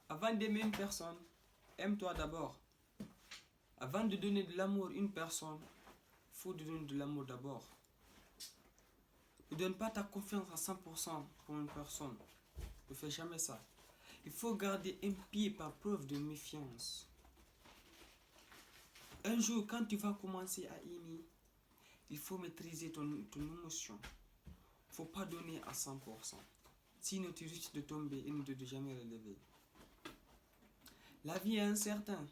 Avant d'aimer une personne, aime-toi d'abord. Avant de donner de l'amour à une personne, il faut te donner de l'amour d'abord. Ne donne pas ta confiance à 100% pour une personne. Ne fais jamais ça. Il faut garder un pied par preuve de méfiance. Un jour, quand tu vas commencer à aimer, il faut maîtriser ton émotion. Il ne faut pas donner à 100%. Sinon, tu risques de tomber et de ne jamais relever. La vie est incertaine.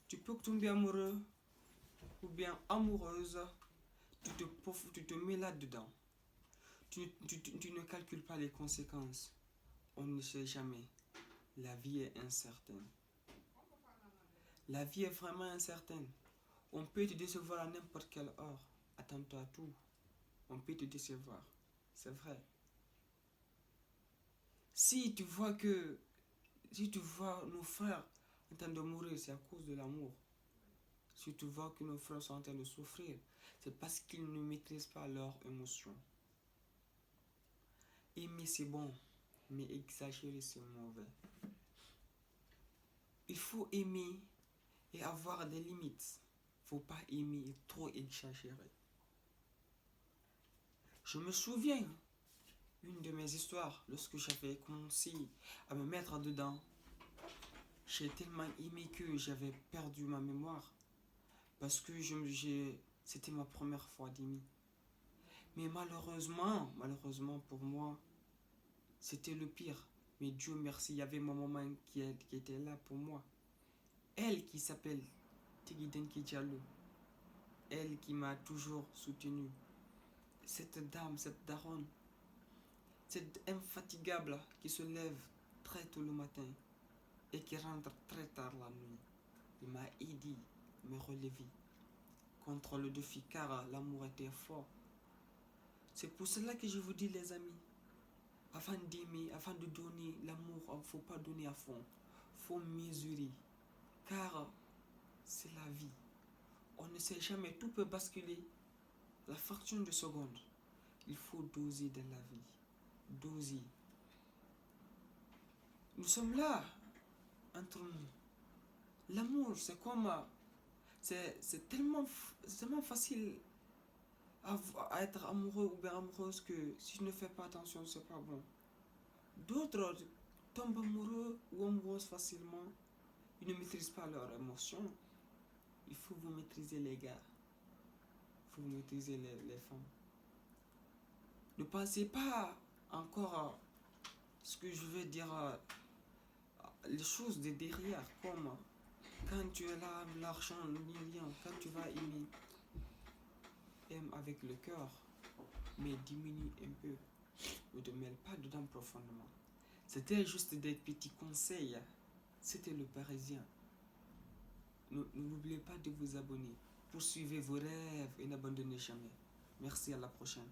Tu peux tomber amoureux ou bien amoureuse. Tu te mets là-dedans. Tu ne calcules pas les conséquences. On ne sait jamais. La vie est incertaine. La vie est vraiment incertaine. On peut te décevoir à n'importe quelle heure. Attends-toi à tout. On peut te décevoir. C'est vrai. Si tu vois nos frères en train de mourir, c'est à cause de l'amour. Si tu vois que nos frères sont en train de souffrir, c'est parce qu'ils ne maîtrisent pas leurs émotions. Aimer c'est bon, mais exagérer c'est mauvais. Il faut aimer et avoir des limites. Il ne faut pas aimer et trop exagérer. Je me souviens, une de mes histoires, lorsque j'avais commencé à me mettre dedans, j'ai tellement aimé que j'avais perdu ma mémoire. Parce que c'était ma première fois d'aimer. Mais malheureusement pour moi, c'était le pire. Mais Dieu merci, il y avait ma maman qui était là pour moi. Elle qui s'appelle Tigiden Kidjalo. Elle qui m'a toujours soutenu. Cette dame, cette daronne, cette infatigable qui se lève très tôt le matin et qui rentre très tard la nuit. Il m'a aidé, me relever contre le défi car l'amour était fort. C'est pour cela que je vous dis les amis, avant d'aimer, avant de donner l'amour, il ne faut pas donner à fond. Il faut mesurer. Car c'est la vie. On ne sait jamais, tout peut basculer. La fraction de seconde. Il faut doser dans la vie. Doser. Nous sommes là, entre nous. L'amour, c'est comme... C'est tellement facile à être amoureux ou bien amoureuse que si je ne fais pas attention, c'est pas bon. D'autres tombent amoureux ou amoureuses facilement. Ils ne maîtrisent pas leurs émotions. Il faut vous maîtriser les gars. Il faut vous maîtriser les femmes. Ne pensez pas encore à ce que je veux dire, les choses de derrière, comme quand tu es là, l'argent, ni rien, quand tu vas aimer, aime avec le cœur, mais diminue un peu. Ne te mêle pas dedans profondément. C'était juste des petits conseils. C'était le Parisien. N'oubliez pas de vous abonner. Poursuivez vos rêves et n'abandonnez jamais. Merci, à la prochaine.